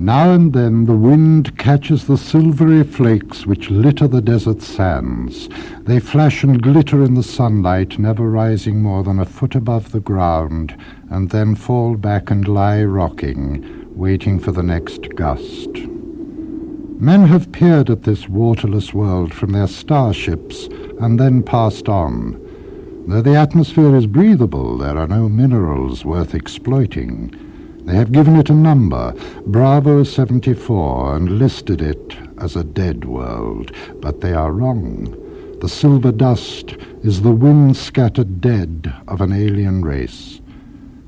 Now and then the wind catches the silvery flakes which litter the desert sands. They flash and glitter in the sunlight, never rising more than a foot above the ground, and then fall back and lie rocking, waiting for the next gust. Men have peered at this waterless world from their starships and then passed on. Though the atmosphere is breathable, there are no minerals worth exploiting. They have given it a number, Bravo 74, and listed it as a dead world, but they are wrong. The silver dust is the wind-scattered dead of an alien race.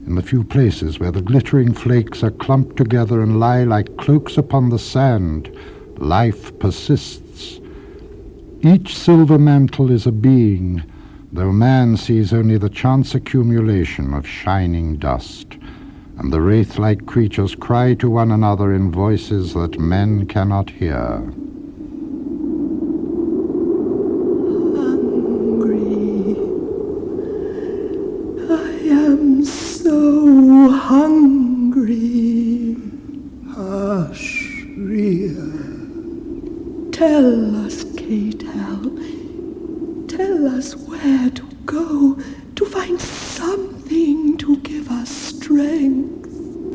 In the few places where the glittering flakes are clumped together and lie like cloaks upon the sand, life persists. Each silver mantle is a being, though man sees only the chance accumulation of shining dust. And the wraith-like creatures cry to one another in voices that men cannot hear. Hungry. I am so hungry. Hush, Rhea. Tell us, Keital. Tell us where to go to find something to give us strength.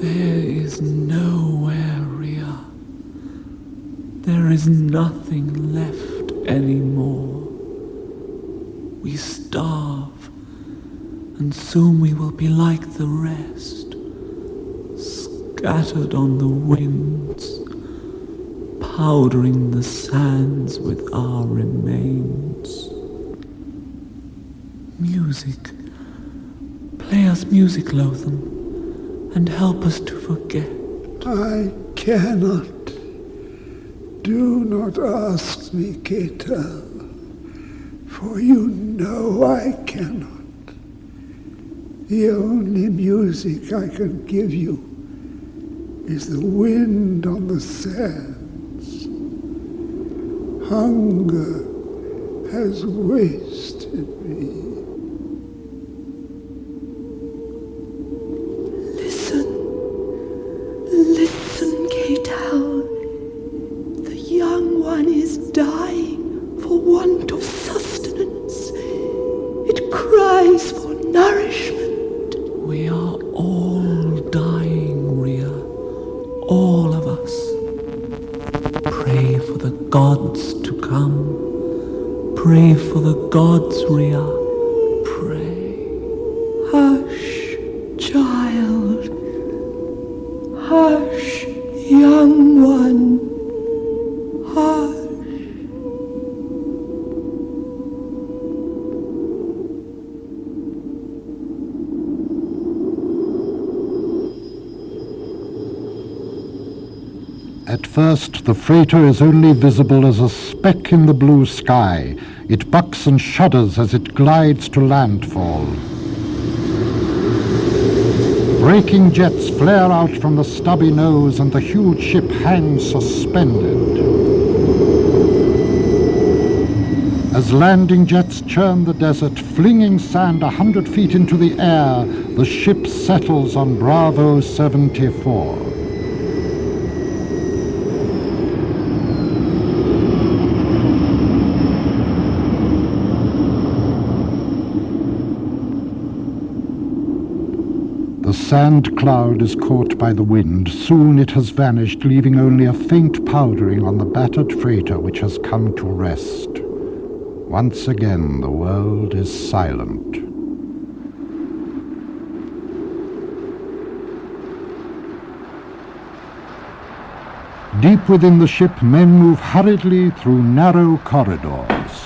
There is nowhere, Rhea. There is nothing left anymore. We starve, and soon we will be like the rest, scattered on the winds, powdering the sands with our remains. Music. Play us music, Lothan, and help us to forget. I cannot. Do not ask me, Keital, for you know I cannot. The only music I can give you is the wind on the sands. Hunger has wasted me. Listen, Keital. The young one is dying for want of sustenance. It cries for nourishment. We are all dying, Rhea. All of us. Pray for the gods to come. Pray for the gods, Rhea. Pray. Hush, child. Hush, young one. Hush. At first, the freighter is only visible as a speck in the blue sky. It bucks and shudders as it glides to landfall. Braking jets flare out from the stubby nose and the huge ship hangs suspended. As landing jets churn the desert, flinging sand 100 feet into the air, the ship settles on Bravo 74. The sand cloud is caught by the wind. Soon it has vanished, leaving only a faint powdering on the battered freighter which has come to rest. Once again, the world is silent. Deep within the ship, men move hurriedly through narrow corridors.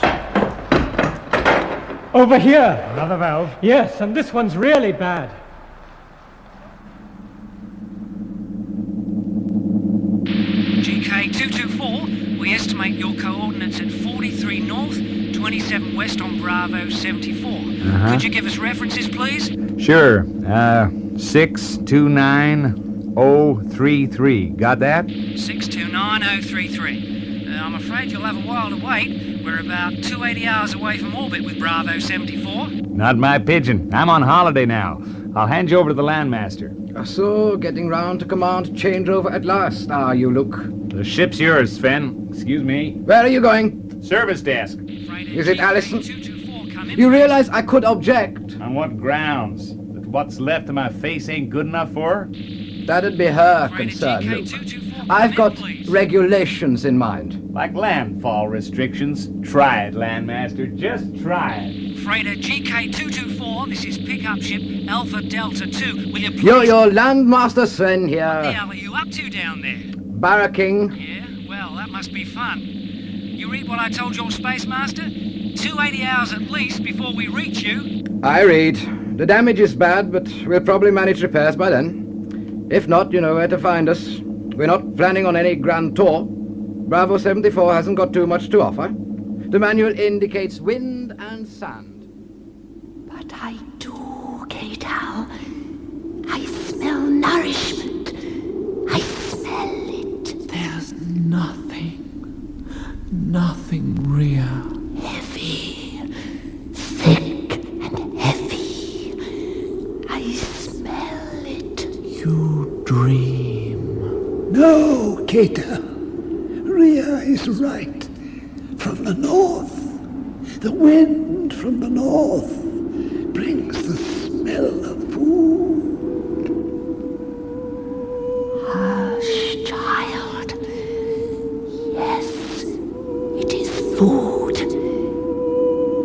Over here! Another valve? Yes, and this one's really bad. GK224, we estimate your coordinates at 43 north, 27 west on Bravo 74. Could you give us references, please? Sure. 629033. Got that? 629033. I'm afraid you'll have a while to wait. We're about 280 hours away from orbit with Bravo 74. Not my pigeon. I'm on holiday now. I'll hand you over to the landmaster. So, getting round to command changeover at last, are you, Luke? The ship's yours, Sven. Excuse me. Where are you going? Service desk. Is it Alison? You realize I could object. On what grounds? That what's left of my face ain't good enough for her? That'd be her concern, Luke. I've got regulations in mind. Like landfall restrictions. Try it, landmaster. Just try it. Freighter GK224, this is pickup ship Alpha Delta 2. Will you please... Your landmaster Sven here. What the hell are you up to down there? Barracking. Yeah, well, that must be fun. You read what I told your space master? 280 hours at least before we reach you. I read. The damage is bad, but we'll probably manage repairs by then. If not, you know where to find us. We're not planning on any grand tour. Bravo 74 hasn't got too much to offer. The manual indicates wind and sand. But I do, Keital. I smell nourishment. I smell it. There's nothing real. Heavy, thick and heavy. I smell it. You dream. No, Keital. Rhea is right. From the north. The wind from the north brings the smell of food. Hush, child. Yes, it is food.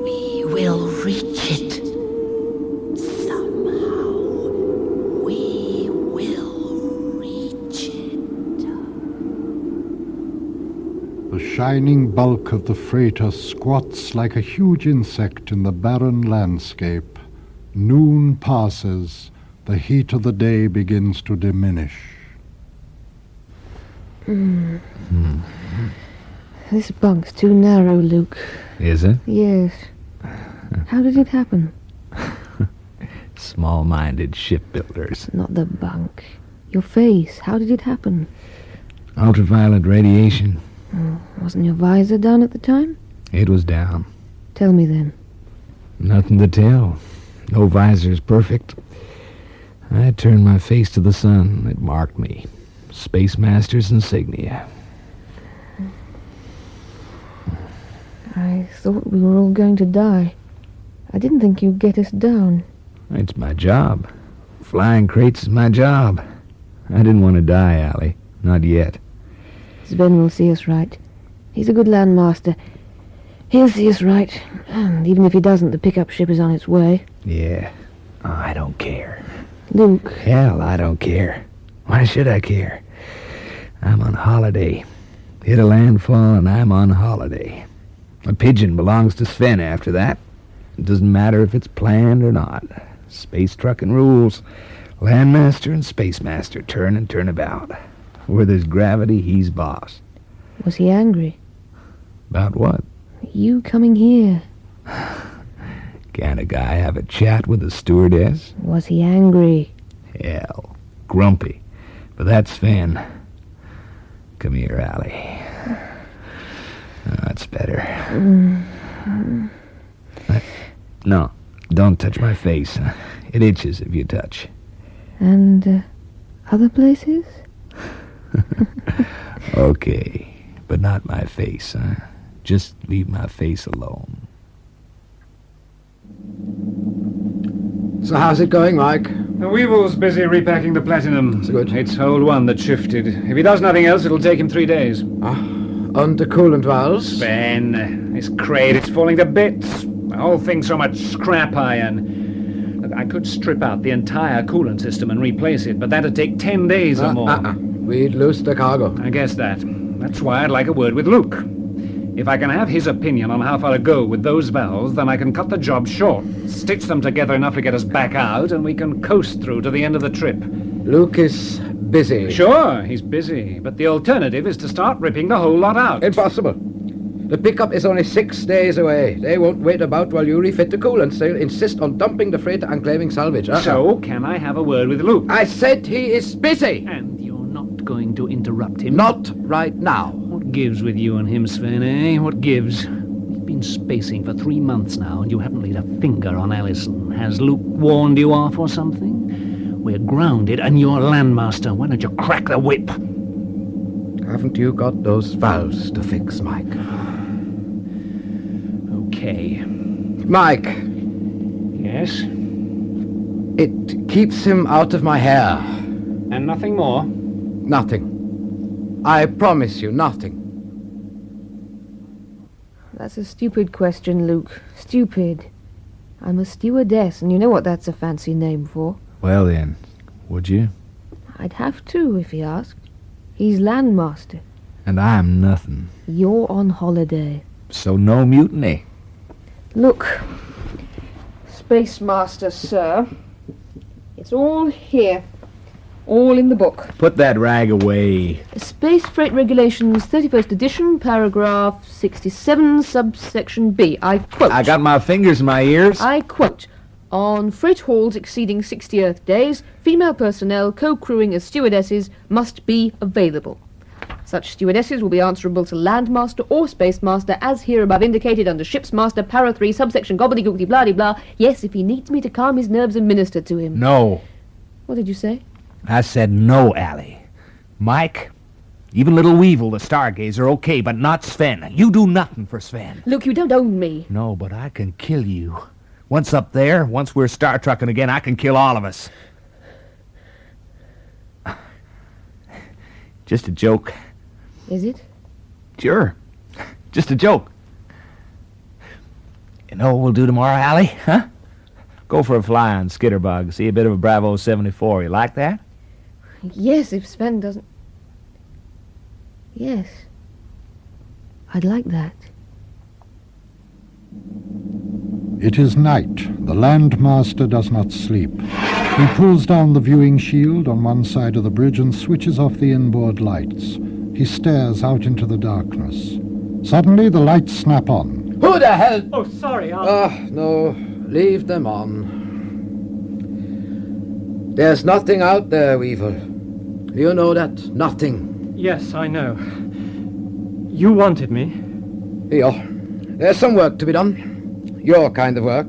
We will reach it. Somehow, we will reach it. The shining bulk of the freighter squats like a huge insect in the barren landscape. Noon passes. The heat of the day begins to diminish. This bunk's too narrow, Luke. Is it? Yes. How did it happen? Small-minded shipbuilders. Not the bunk. Your face. How did it happen? Ultraviolet radiation. Wasn't your visor down at the time? It was down. Tell me then. Nothing to tell. No visor's perfect. I turned my face to the sun. It marked me. Space Master's insignia. I thought we were all going to die. I didn't think you'd get us down. It's my job. Flying crates is my job. I didn't want to die, Allie. Not yet. Sven will see us right. He's a good landmaster. He'll see us right. And even if he doesn't, the pickup ship is on its way. Yeah. Oh, I don't care. Luke. Hell, I don't care. Why should I care? I'm on holiday. Hit a landfall and I'm on holiday. A pigeon belongs to Sven after that. It doesn't matter if it's planned or not. Space trucking rules. Landmaster and Space Master turn and turn about. Where there's gravity, he's boss. Was he angry? About what? You coming here. Can't a guy have a chat with a stewardess? Was he angry? Hell, grumpy. But that's Sven. Come here, Allie. That's better. No, don't touch my face. It itches if you touch. And other places? Okay, but not my face, huh? Just leave my face alone. So how's it going, Mike? The Weevel's busy repacking the platinum. That's good. It's hold one that shifted. If he does nothing else, it'll take him 3 days. Under coolant valves? Sven, this crate, it's falling to bits. The whole thing's so much scrap iron. Look, I could strip out the entire coolant system and replace it, but that'd take 10 days or more. We'd lose the cargo. I guess that. That's why I'd like a word with Luke. If I can have his opinion on how far to go with those valves, then I can cut the job short, stitch them together enough to get us back out, and we can coast through to the end of the trip. Luke is busy. Sure, he's busy, but the alternative is to start ripping the whole lot out. Impossible. The pickup is only 6 days away. They won't wait about while you refit the coolant. They'll insist on dumping the freighter and claiming salvage. So, can I have a word with Luke? I said he is busy! And you're not going to interrupt him? Not right now. What gives with you and him, Sven, eh? What gives? been spacing for 3 months now, and you haven't laid a finger on Alison. Has Luke warned you off or something? We're grounded, and you're landmaster. Why don't you crack the whip? Haven't you got those valves to fix, Mike? Okay. Mike! Yes? It keeps him out of my hair. And nothing more? Nothing. I promise you, nothing. That's a stupid question, Luke. Stupid. I'm a stewardess, and you know what that's a fancy name for. Well then, would you? I'd have to, if he asked. He's landmaster. And I'm nothing. You're on holiday. So no mutiny. Look, Space Master, sir. It's all here. All in the book. Put that rag away. Space Freight Regulations, 31st edition, paragraph 67, subsection B. I quote. I got my fingers in my ears. I quote. On freight hauls exceeding 60 Earth days, female personnel co-crewing as stewardesses must be available. Such stewardesses will be answerable to Landmaster or Space Master as here above indicated under Ship's Master, para 3, subsection gobbledygookdy blah blah. Yes, if he needs me to calm his nerves and minister to him. No. What did you say? I said no, Allie. Mike, even little Weevel, the stargazer, okay, but not Sven. You do nothing for Sven. Look, you don't own me. No, but I can kill you. Once up there, once we're Star Trekking again, I can kill all of us. Just a joke. Is it? Sure. Just a joke. You know what we'll do tomorrow, Allie? Huh? Go for a fly on Skitterbug. See a bit of a Bravo 74. You like that? Yes, if Sven doesn't... Yes. I'd like that. It is night. The Landmaster does not sleep. He pulls down the viewing shield on one side of the bridge and switches off the inboard lights. He stares out into the darkness. Suddenly, the lights snap on. Who the hell? Oh, sorry, No. Leave them on. There's nothing out there, Weevel. You know that? Nothing. Yes, I know. You wanted me. Here. There's some work to be done. Your kind of work.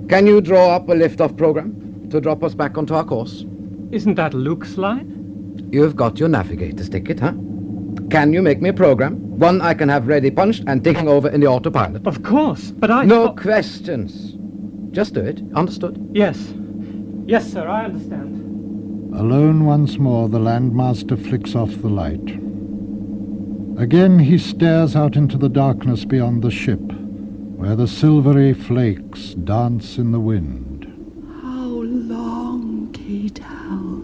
Can you draw up a lift-off program to drop us back onto our course? Isn't that Luke's line? You've got your navigator's ticket, huh? Can you make me a program? One I can have ready punched and taking over in the autopilot. Of course, but I... No questions. Just do it. Understood? Yes. Yes, sir, I understand. Alone once more, the Landmaster flicks off the light. Again he stares out into the darkness beyond the ship, where the silvery flakes dance in the wind. How long, Keital?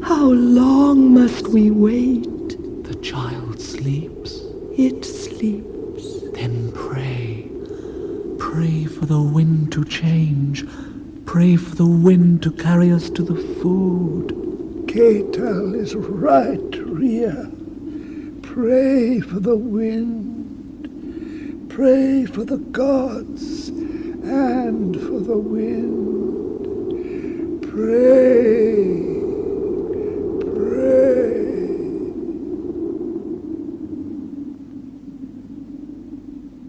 How long must we wait? The child sleeps. It sleeps. Then pray. Pray for the wind to change. Pray for the wind to carry us to the food. Keital is right, Rhea. Pray for the wind. Pray for the gods and for the wind. Pray.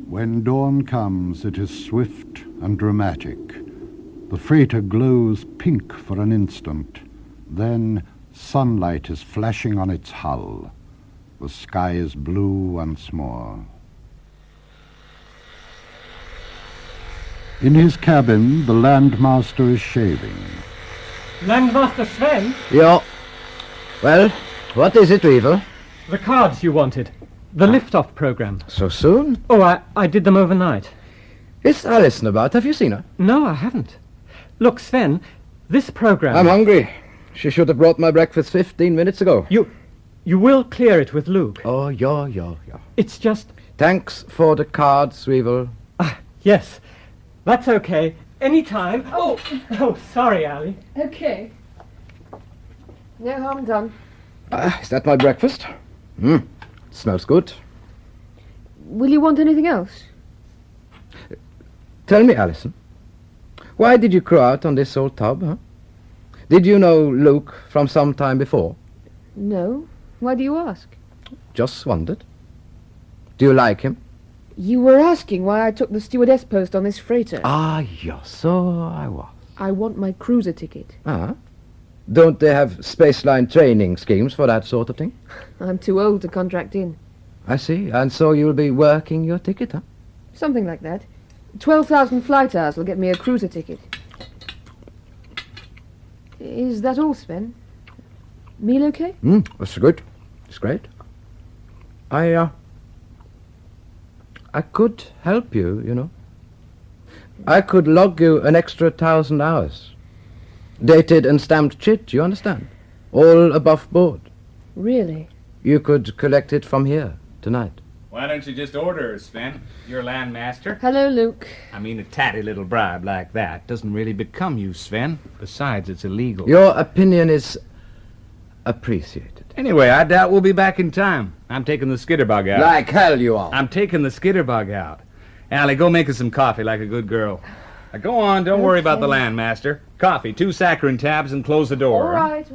When dawn comes, it is swift and dramatic. The freighter glows pink for an instant. Then sunlight is flashing on its hull. The sky is blue once more. In his cabin, the Landmaster is shaving. Landmaster Sven? Yeah. Well, what is it, Weevel? The cards you wanted. The lift-off program. So soon? Oh, I did them overnight. Is Alison about? Have you seen her? No, I haven't. Look, Sven, this program... I'm hungry. She should have brought my breakfast 15 minutes ago. You will clear it with Luke. Oh, yeah. It's just... Thanks for the cards, Weevel. Yes. That's okay. Anytime. Oh, sorry, Allie. Okay. No harm done. Is that my breakfast? Smells good. Will you want anything else? Tell me, Alison, why did you crew out on this old tub, huh? Did you know Luke from some time before? No. Why do you ask? Just wondered. Do you like him? You were asking why I took the stewardess post on this freighter. Ah, yes, so I was. I want my cruiser ticket. Ah? Don't they have spaceline training schemes for that sort of thing? I'm too old to contract in. I see. And so you'll be working your ticket, huh? Something like that. 12,000 flight hours will get me a cruiser ticket. Is that all, Sven? Meal okay? That's good. It's great. I could help you, you know. I could log you an extra 1,000 hours. Dated and stamped chit, you understand? All above board. Really? You could collect it from here tonight. Why don't you just order her, Sven? You're landmaster. Hello, Luke. I mean, a tatty little bribe like that doesn't really become you, Sven. Besides, it's illegal. Your opinion is appreciated. Anyway, I doubt we'll be back in time. I'm taking the skitterbug out. Like hell you are. I'm taking the skitterbug out. Allie, go make us some coffee like a good girl. Now, go on, don't worry about the landmaster. Coffee, 2 saccharin tabs, and close the door. All right.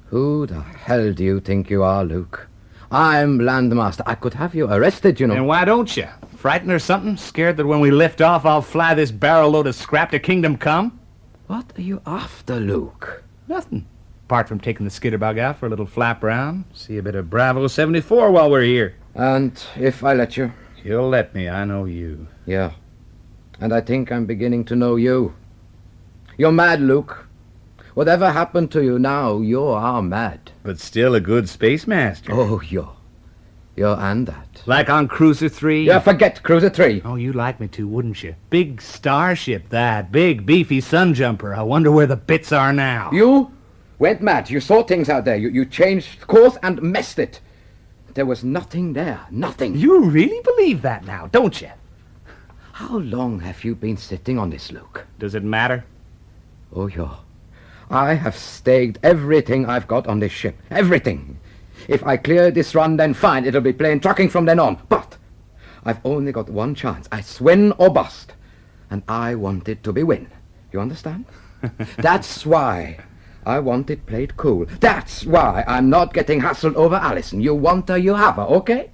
Who the hell do you think you are, Luke? I'm landmaster. I could have you arrested, you know. And why don't you? Frightened or something? Scared that when we lift off, I'll fly this barrel load of scrap to Kingdom Come? What are you after, Luke? Nothing. Apart from taking the skitterbug out for a little flap round, see a bit of Bravo 74 while we're here. And if I let you? You'll let me, I know you. Yeah. And I think I'm beginning to know you. You're mad, Luke. Whatever happened to you now, you are mad. But still a good space master. Oh, you're and that. Like on Cruiser 3? Yeah, forget Cruiser 3. Oh, you'd like me to, wouldn't you? Big starship, that. Big, beefy sun jumper. I wonder where the bits are now. You went mad. You saw things out there. You changed course and messed it. There was nothing there. Nothing. You really believe that now, don't you? How long have you been sitting on this, Luke? Does it matter? Oh, yeah. I have staked everything I've got on this ship. Everything. If I clear this run, then fine. It'll be plain trucking from then on. But I've only got one chance. I win or bust. And I want it to be win. You understand? That's why I want it played cool. That's why I'm not getting hassled over Alison. You want her, you have her, okay?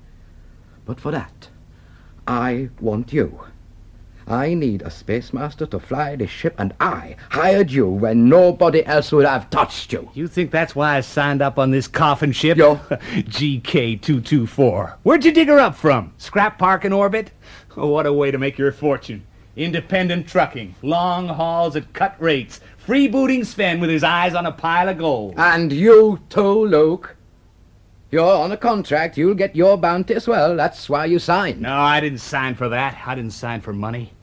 But for that, I want you. I need a space master to fly this ship, and I hired you when nobody else would have touched you. You think that's why I signed up on this coffin ship? Yo. GK224. Where'd you dig her up from? Scrap Park in orbit? Oh, what a way to make your fortune. Independent trucking, long hauls at cut rates, freebooting Sven with his eyes on a pile of gold. And you too, Luke. You're on a contract. You'll get your bounty as well. That's why you signed. No, I didn't sign for that. I didn't sign for money.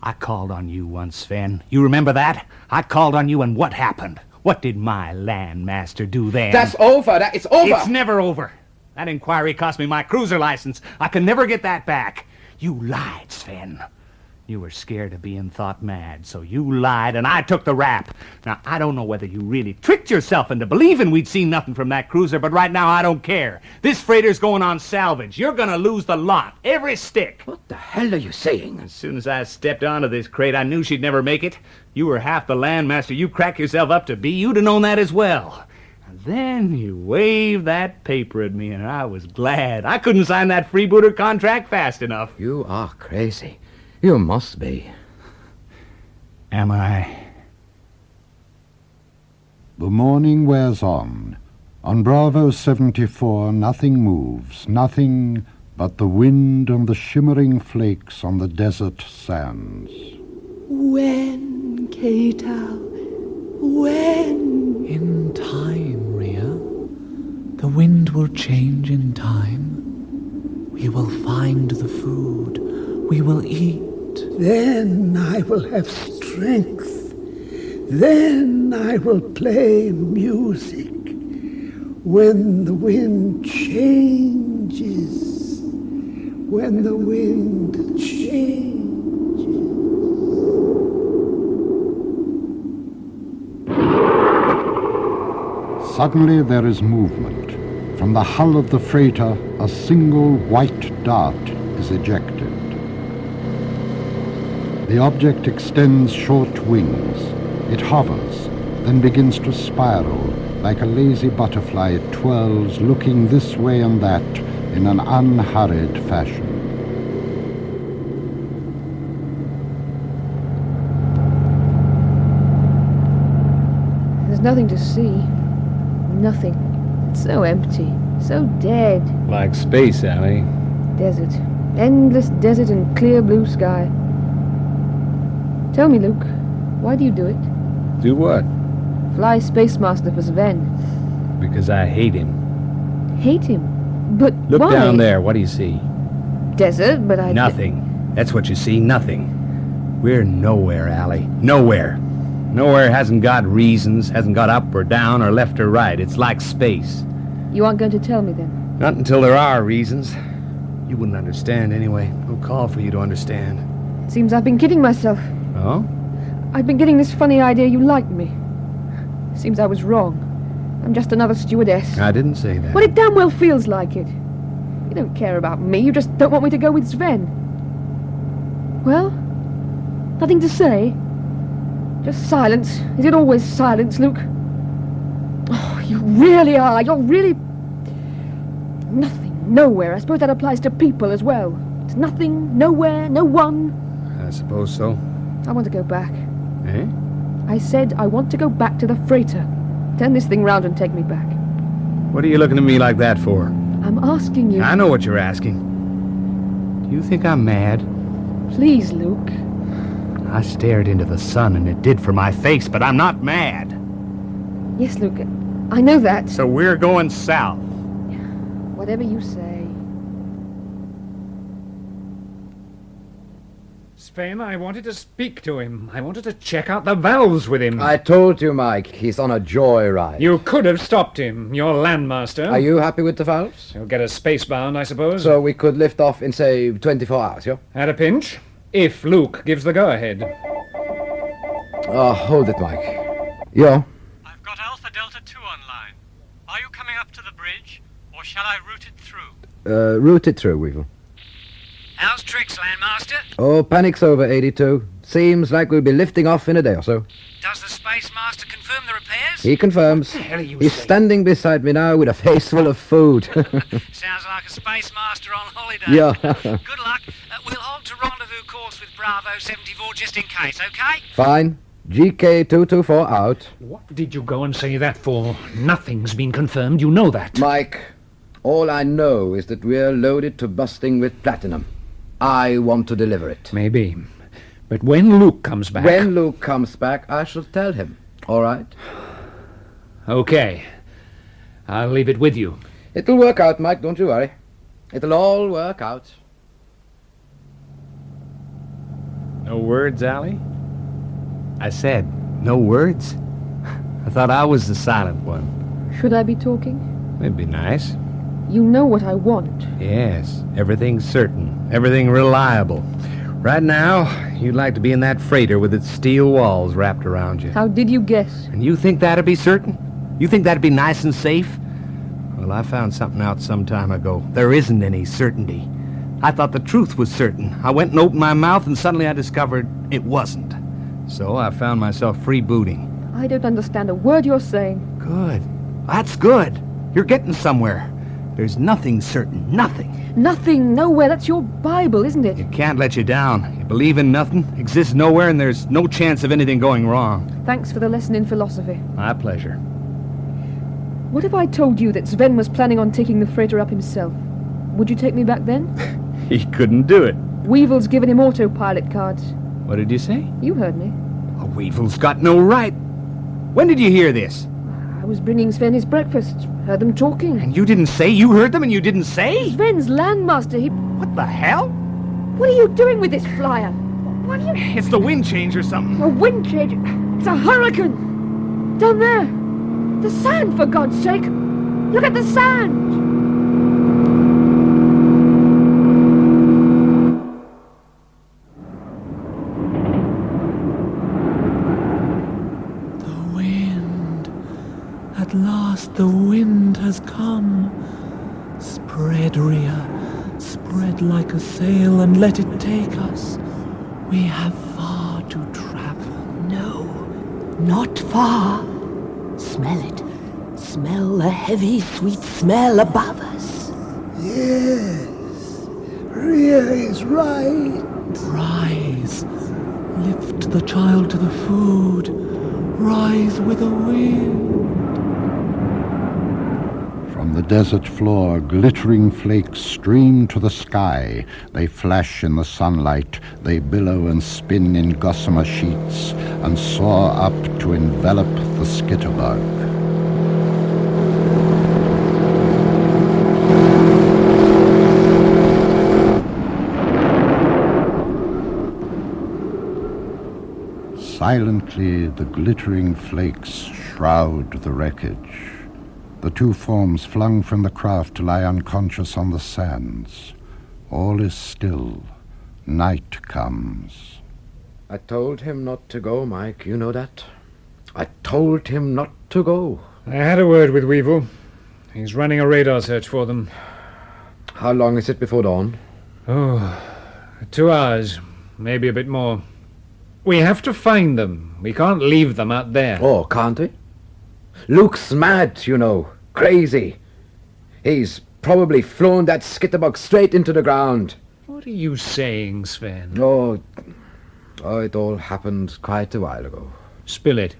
I called on you once, Sven. You remember that? I called on you, and what happened? What did my landmaster do then? That's over. It's over. It's never over. That inquiry cost me my cruiser license. I can never get that back. You lied, Sven. You were scared of being thought mad, so you lied, and I took the rap. Now, I don't know whether you really tricked yourself into believing we'd seen nothing from that cruiser, but right now I don't care. This freighter's going on salvage. You're gonna lose the lot, every stick. What the hell are you saying? As soon as I stepped onto this crate, I knew she'd never make it. You were half the landmaster you crack yourself up to be. You'd have known that as well. And then you waved that paper at me, and I was glad. I couldn't sign that freebooter contract fast enough. You are crazy. You must be. Am I? The morning wears on. On Bravo 74, nothing moves, nothing but the wind and the shimmering flakes on the desert sands. When, Keital? When? In time, Rhea. The wind will change in time. We will find the food. We will eat. Then I will have strength. Then I will play music. When the wind changes. When the wind changes. Suddenly there is movement. From the hull of the freighter, a single white dart is ejected. The object extends short wings. It hovers, then begins to spiral. Like a lazy butterfly, it twirls, looking this way and that, in an unhurried fashion. There's nothing to see. Nothing. It's so empty. So dead. Like space, Allie. Desert. Endless desert and clear blue sky. Tell me, Luke, why do you do it? Do what? Fly Space Master for Sven. Because I hate him. Hate him? But Look why? down there. What do you see? Desert, but I... Nothing. That's what you see. Nothing. We're nowhere, Allie. Nowhere. Nowhere hasn't got reasons, hasn't got up or down or left or right. It's like space. You aren't going to tell me then? Not until there are reasons. You wouldn't understand anyway. No call for you to understand. Seems I've been kidding myself. Oh? I've been getting this funny idea you like me. Seems I was wrong. I'm just another stewardess. I didn't say that. Well, it damn well feels like it. You don't care about me, you just don't want me to go with Sven. Well, nothing to say? Just silence. Is it always silence, Luke? Oh, you really are. You're really... Nothing, nowhere. I suppose that applies to people as well. It's nothing, nowhere, no one. I suppose so. I want to go back. Eh? I said I want to go back to the freighter. Turn this thing round and take me back. What are you looking at me like that for? I'm asking you... I know what you're asking. Do you think I'm mad? Please, Luke. I stared into the sun and it did for my face, but I'm not mad. Yes, Luke. I know that. So we're going south. Whatever you say. Sven, I wanted to speak to him. I wanted to check out the valves with him. I told you, Mike, he's on a joyride. You could have stopped him. You're landmaster. Are you happy with the valves? He'll get us spacebound, I suppose. So we could lift off in, say, 24 hours, yeah? At a pinch, if Luke gives the go-ahead. Oh, hold it, Mike. Yeah? I've got Alpha Delta 2 online. Are you coming up to the bridge, or shall I route it through? Route it through, Weevel. How's tricks, Landmaster? Oh, panic's over, 82. Seems like we'll be lifting off in a day or so. Does the Space Master confirm the repairs? He confirms. What the hell are you He's saying? standing beside me now with a face full of food. Sounds like a Space Master on holiday. Yeah. Good luck. We'll hold to rendezvous course with Bravo 74 just in case, okay? Fine. GK224 out. What did you go and say that for? Nothing's been confirmed, you know that. Mike, all I know is that we're loaded to busting with platinum. I want to deliver it. Maybe. But when Luke comes back... When Luke comes back, I shall tell him. All right? Okay. I'll leave it with you. It'll work out, Mike, don't you worry. It'll all work out. No words, Allie? I said, no words? I thought I was the silent one. Should I be talking? It'd be nice. You know what I want. Yes, everything's certain, everything reliable. Right now, you'd like to be in that freighter with its steel walls wrapped around you. How did you guess? And you think that'd be certain? You think that'd be nice and safe? Well, I found something out some time ago. There isn't any certainty. I thought the truth was certain. I went and opened my mouth and suddenly I discovered it wasn't. So I found myself freebooting. I don't understand a word you're saying. Good. That's good. You're getting somewhere. There's nothing certain. Nothing. Nothing, nowhere. That's your Bible, isn't it? It can't let you down. You believe in nothing, exists nowhere, and there's no chance of anything going wrong. Thanks for the lesson in philosophy. My pleasure. What if I told you that Sven was planning on taking the freighter up himself? Would you take me back then? He couldn't do it. Weevel's given him autopilot cards. What did you say? You heard me. A Weevel's got no right. When did you hear this? I was bringing Sven his breakfast. Heard them talking. And you didn't say? You heard them and you didn't say? Sven's landmaster. He... What the hell? What are you doing with this flyer? What are you... It's the wind change or something. A wind change. It's a hurricane. Down there. The sand, for God's sake. Look at the sand. At last the wind has come. Spread, Rhea, spread like a sail and let it take us. We have far to travel. No, not far. Smell it. Smell the heavy, sweet smell above us. Yes, Rhea is right. Rise. Lift the child to the food. Rise with the wind. From the desert floor, glittering flakes stream to the sky. They flash in the sunlight. They billow and spin in gossamer sheets and soar up to envelop the skitterbug. Silently, the glittering flakes shroud the wreckage. The two forms flung from the craft lie unconscious on the sands. All is still. Night comes. I told him not to go, Mike. You know that? I told him not to go. I had a word with Weevel. He's running a radar search for them. How long is it before dawn? Oh, 2 hours. Maybe a bit more. We have to find them. We can't leave them out there. Oh, can't we? Luke's mad, you know. Crazy. He's probably flown that skitterbug straight into the ground. What are you saying, Sven? Oh, it all happened quite a while ago. Spill it.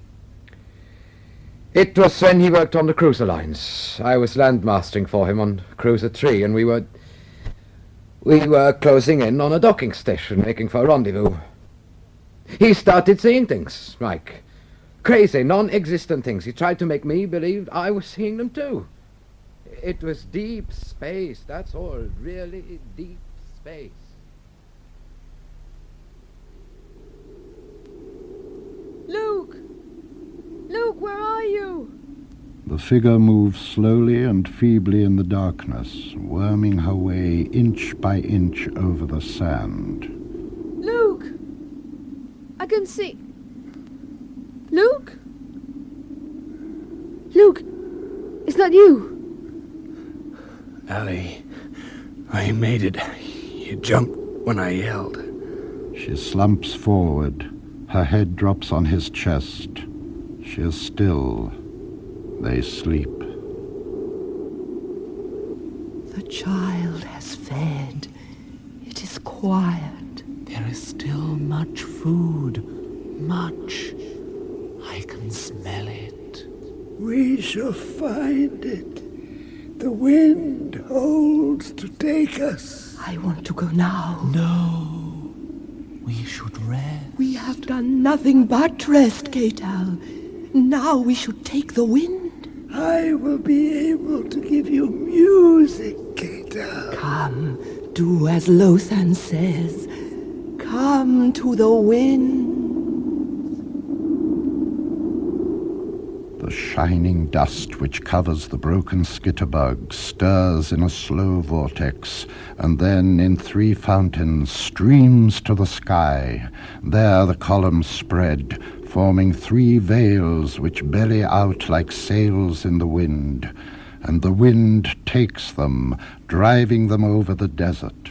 It was when he worked on the cruiser lines. I was landmastering for him on Cruiser 3, and we were closing in on a docking station, making for a rendezvous. He started seeing things, Mike. Crazy, non-existent things. He tried to make me believe I was seeing them too. It was deep space, that's all. Really deep space. Luke! Luke, where are you? The figure moves slowly and feebly in the darkness, worming her way inch by inch over the sand. Luke! I can see... Luke? Luke, is that you? Allie, I made it. You jumped when I yelled. She slumps forward. Her head drops on his chest. She is still. They sleep. The child has fed. It is quiet. There is still much food. Much. I can smell it. We shall find it. The wind holds to take us. I want to go now. No. We should rest. We have done nothing but rest, Keital. Now we should take the wind. I will be able to give you music, Keital. Come, do as Lothan says. Come to the wind. The shining dust which covers the broken skitterbug stirs in a slow vortex, and then in 3 fountains streams to the sky. There the columns spread, forming 3 veils which belly out like sails in the wind, and the wind takes them, driving them over the desert.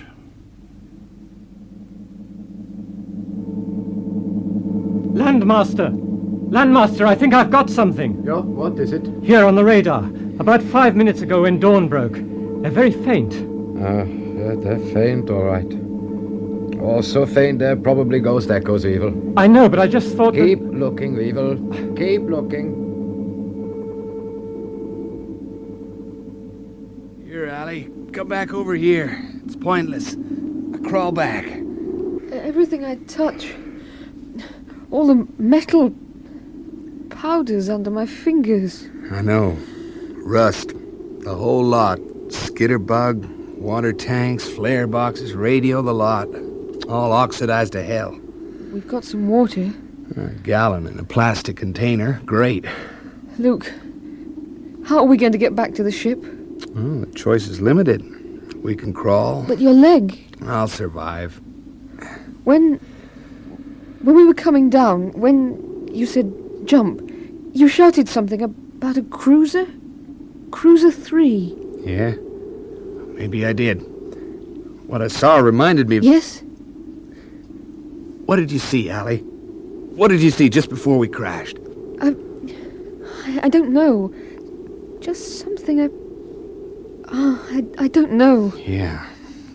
Landmaster, I think I've got something. Yeah, what is it? Here on the radar. About 5 minutes ago when dawn broke. They're very faint. Yeah, they're faint, all right. Oh, so faint they're probably ghost echoes, Weevel. I know, but I just thought Keep looking, Weevel. Keep looking. Here, Allie. Come back over here. It's pointless. Crawl back. Everything I touch... all the metal powders under my fingers. I know. Rust. The whole lot. Skitterbug, water tanks, flare boxes, radio, the lot. All oxidized to hell. We've got some water. A gallon in a plastic container. Great. Luke, how are we going to get back to the ship? Well, the choice is limited. We can crawl. But your leg... I'll survive. When we were coming down, when you said jump, you shouted something about a cruiser? Cruiser 3. Yeah? Maybe I did. What I saw reminded me of... Yes? What did you see, Allie? What did you see just before we crashed? I don't know. Just something, I don't know. Yeah,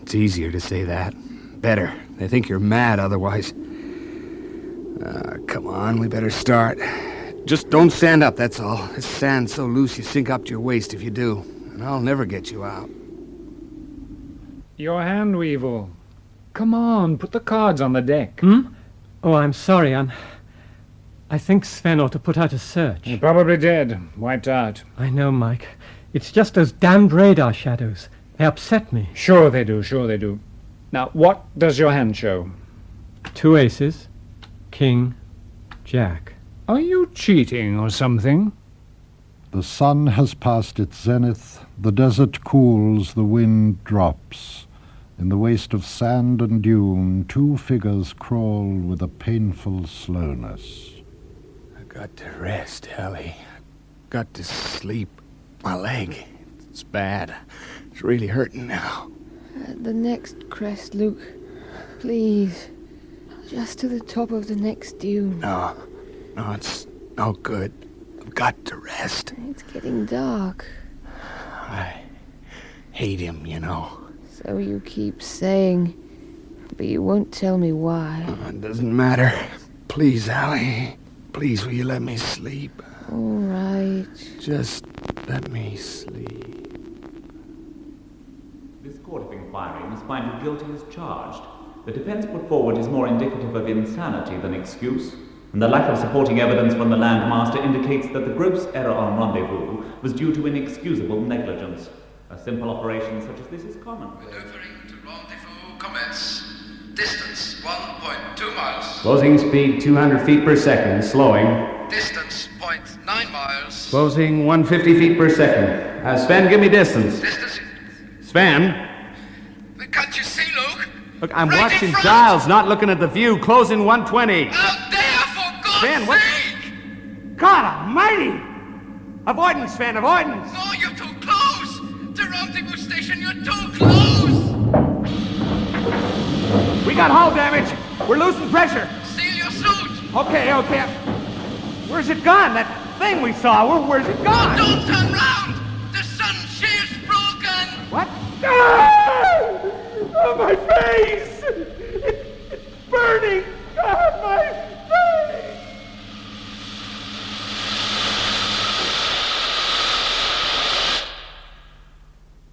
it's easier to say that. Better. They think you're mad otherwise. Come on, we better start. Just don't stand up, that's all. This sand's so loose you sink up to your waist if you do. And I'll never get you out. Your hand, Weevel. Come on, put the cards on the deck. Oh, I'm sorry. I think Sven ought to put out a search. You're probably dead. Wiped out. I know, Mike. It's just those damned radar shadows. They upset me. Sure they do. Now, what does your hand show? 2 aces. King. Jack. Are you cheating or something? The sun has passed its zenith, the desert cools, the wind drops. In the waste of sand and dune, 2 figures crawl with a painful slowness. I've got to rest, Ellie. I've got to sleep. My leg, it's bad. It's really hurting now. At the next crest, Luke. Please. Just to the top of the next dune. No, it's no good. I've got to rest. It's getting dark. I hate him, you know. So you keep saying, but you won't tell me why. It doesn't matter. Please, Allie. Please, will you let me sleep? All right. Just let me sleep. This court of inquiry must find you guilty as charged. The defense put forward is more indicative of insanity than excuse, and the lack of supporting evidence from the Landmaster indicates that the gross error on rendezvous was due to inexcusable negligence. A simple operation such as this is common. Maneuvering to rendezvous commence. Distance 1.2 miles. Closing speed 200 feet per second, slowing. Distance 0.9 miles. Closing 150 feet per second. Sven, give me distance. Distance. Sven? Can't you see, Luke? Look, I'm Right watching in front. dials, not looking at the view. Closing 120. Out there, for God's Sven, what? sake! God almighty! Avoidance, Sven, avoidance! No, you're too close! The rendezvous station, you're too close! We got hull damage. We're losing pressure. Seal your suit! Okay. Where's it gone? That thing we saw, where's it gone? Don't turn round! The sun shield's broken! What? Ah! Oh, my face! It's burning! Ah, my face!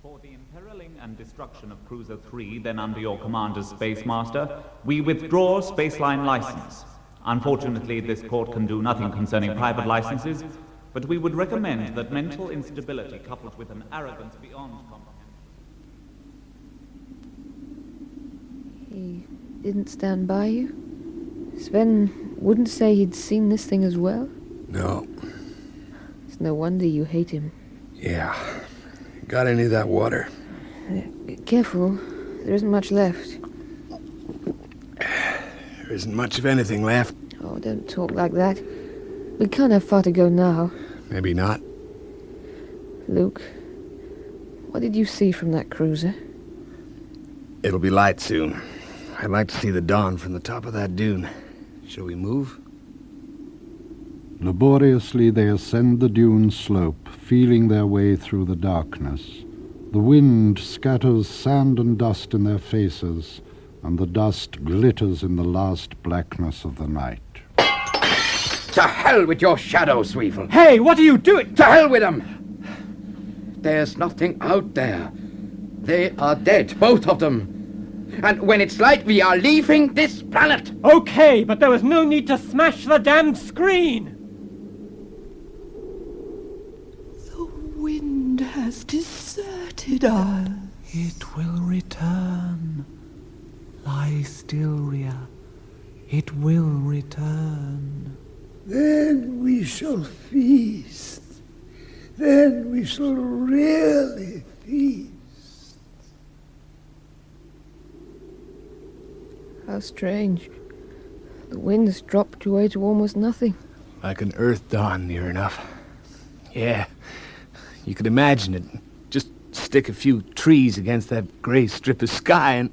For the imperiling and destruction of Cruiser 3, then under your command as Space Master, we withdraw Spaceline license. Unfortunately, this court can do nothing concerning private licenses, but we would recommend that mental instability coupled with an arrogance beyond comprehension. He didn't stand by you? Sven wouldn't say he'd seen this thing as well? No. It's no wonder you hate him. Yeah. Got any of that water? Careful. There isn't much left. There isn't much of anything left. Oh, don't talk like that. We can't have far to go now. Maybe not. Luke, what did you see from that cruiser? It'll be light soon. I'd like to see the dawn from the top of that dune. Shall we move? Laboriously they ascend the dune slope, feeling their way through the darkness. The wind scatters sand and dust in their faces, and the dust glitters in the last blackness of the night. To hell with your shadows, Weevel. Hey, what are you doing? To hell with them! There's nothing out there. They are dead, both of them. And when it's light, we are leaving this planet. Okay, but there was no need to smash the damned screen. The wind has deserted us. It will return. Lie still, Rhea. It will return. Then we shall feast. Then we shall really feast. How strange. The wind's dropped away to almost nothing. Like an Earth dawn near enough. Yeah, you could imagine it. Just stick a few trees against that gray strip of sky and...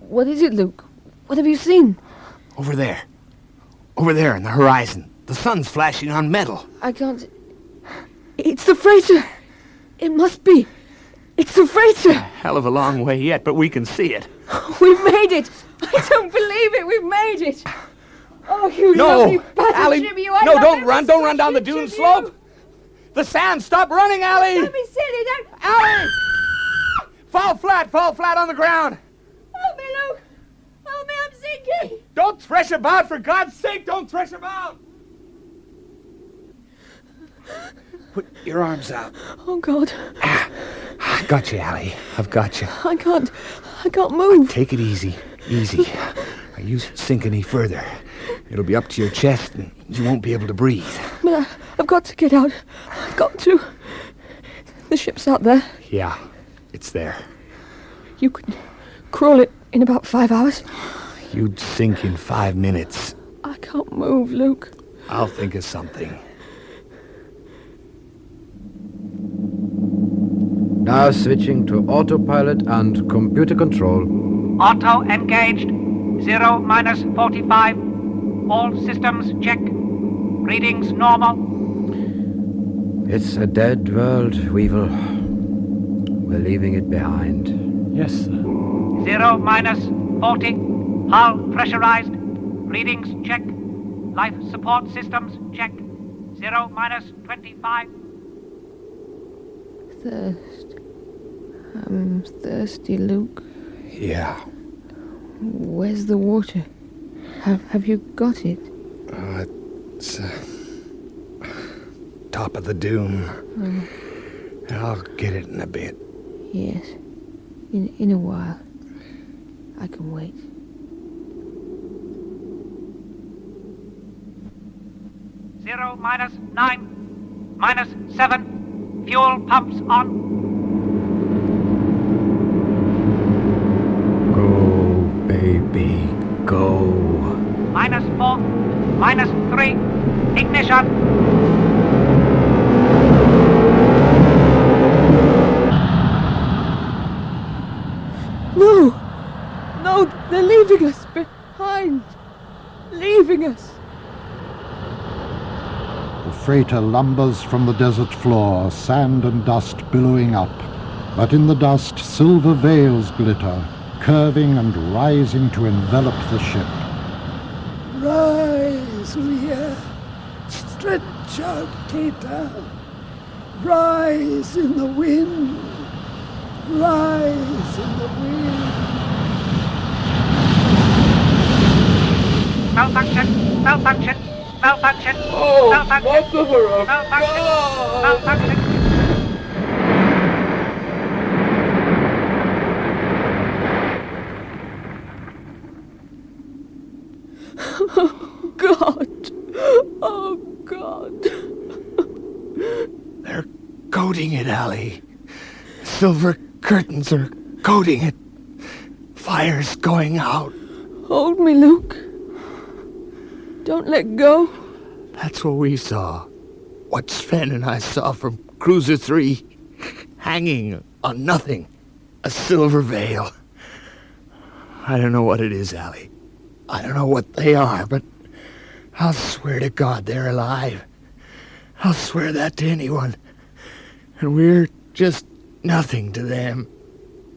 What is it, Luke? What have you seen? Over there. Over there on the horizon. The sun's flashing on metal. I can't... It's the freighter! It must be! It's the freighter! Hell of a long way yet, but we can see it. We've made it! I don't believe it! We've made it! Oh, you lovely battleship, you! No, don't run down the dune slope! The sand, stop running, Allie! Don't be silly, don't... Allie! Fall flat on the ground! Help me, Luke! Help me, I'm sinking! Don't thresh about, for God's sake, don't thresh about! Put your arms out. Oh, God. I've got you, Allie. I've got you. I can't move. Take it easy. You sink any further, it'll be up to your chest and you won't be able to breathe. But I've got to get out. I've got to. The ship's out there. Yeah, it's there. You could crawl it in about 5 hours. You'd sink in 5 minutes. I can't move, Luke. I'll think of something. Now switching to autopilot and computer control. Auto engaged. 0-45. All systems check. Readings normal. It's a dead world, Weevel. We're leaving it behind. Yes, sir. 0-40. Hull pressurized. Readings check. Life support systems check. 0-25. I'm thirsty, Luke. Yeah. Where's the water? Have you got it? It's top of the dune. I'll get it in a bit. Yes. In a while. I can wait. -9. -7. Fuel pumps on. Go, baby, go. -4. -3. Ignition. No, they're leaving us behind. Leaving us. The freighter lumbers from the desert floor, sand and dust billowing up. But in the dust, silver veils glitter, curving and rising to envelop the ship. Rise, Rhea. Stretch out, Keital. Rise in the wind. Rise in the wind. Malfunction. Malfunction. Malfunction. Oh, Malfunction. mother of Malfunction. God! Malfunction. God. Oh, God. They're coating it, Allie. Silver curtains are coating it. Fire's going out. Hold me, Luke. Don't let go. That's what we saw. What Sven and I saw from Cruiser 3. Hanging on nothing. A silver veil. I don't know what it is, Allie. I don't know what they are, but I'll swear to God they're alive. I'll swear that to anyone. And we're just nothing to them.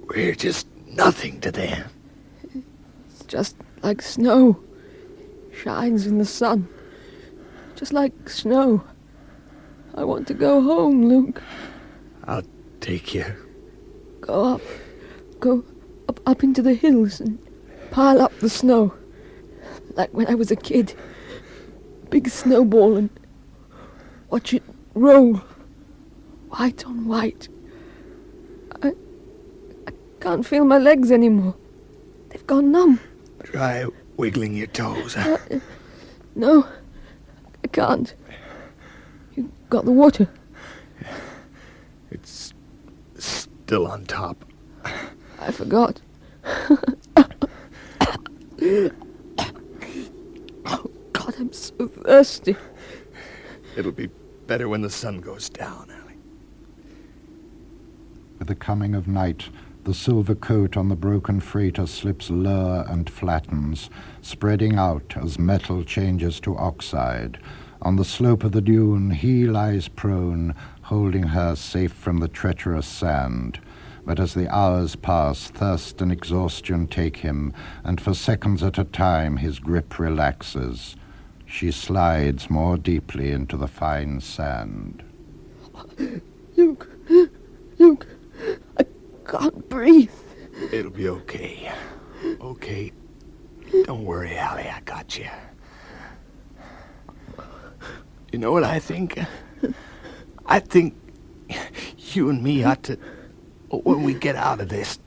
We're just nothing to them. It's just like snow. Shines in the sun. Just like snow. I want to go home, Luke. I'll take you. Go up into the hills and pile up the snow. Like when I was a kid. Big snowball and watch it roll. White on white. I can't feel my legs anymore. They've gone numb. Try wiggling your toes. No, I can't. You got the water? It's still on top. I forgot. Oh, God, I'm so thirsty. It'll be better when the sun goes down, Allie. With the coming of night, the silver coat on the broken freighter slips lower and flattens, spreading out as metal changes to oxide. On the slope of the dune, he lies prone, holding her safe from the treacherous sand. But as the hours pass, thirst and exhaustion take him, and for seconds at a time his grip relaxes. She slides more deeply into the fine sand. Luke, I can't breathe. It'll be okay. Okay. Don't worry, Allie, I got you. You know what I think? I think you and me ought to, when we get out of this,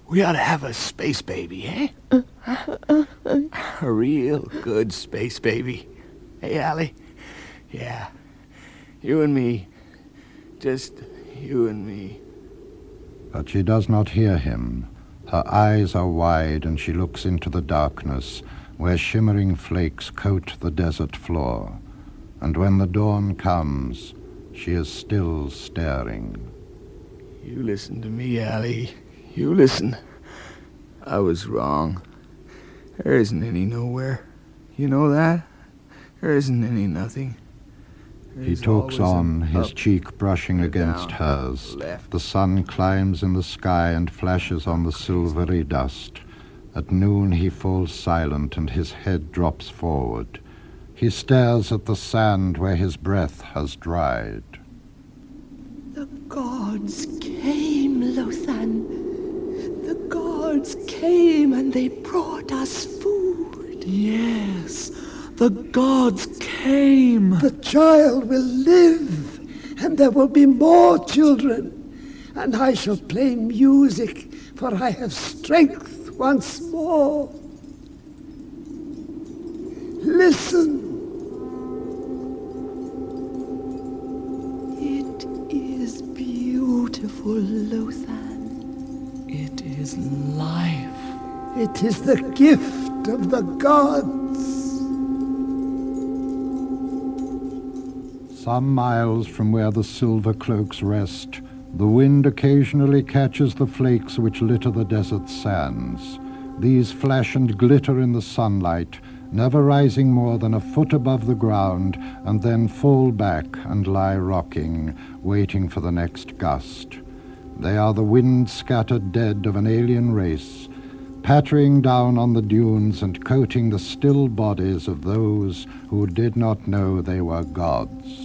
we ought to have a space baby, eh? A real good space baby. Hey, Allie? Yeah. You and me. Just you and me. But she does not hear him. Her eyes are wide, and she looks into the darkness, where shimmering flakes coat the desert floor. And when the dawn comes, she is still staring. You listen to me, Allie. You listen. I was wrong. There isn't any nowhere. You know that? There isn't any nothing. He talks on, his cheek brushing against hers. The sun climbs in the sky and flashes on the silvery dust. At noon he falls silent and his head drops forward. He stares at the sand where his breath has dried. The gods came, Lothan. The gods came and they brought us food. Yes, the gods came. The child will live, and there will be more children. And I shall play music, for I have strength once more. Listen. It is beautiful, Lothan. It is life. It is the gift of the gods. Some miles from where the silver cloaks rest, the wind occasionally catches the flakes which litter the desert sands. These flash and glitter in the sunlight, never rising more than a foot above the ground, and then fall back and lie rocking, waiting for the next gust. They are the wind-scattered dead of an alien race, pattering down on the dunes and coating the still bodies of those who did not know they were gods.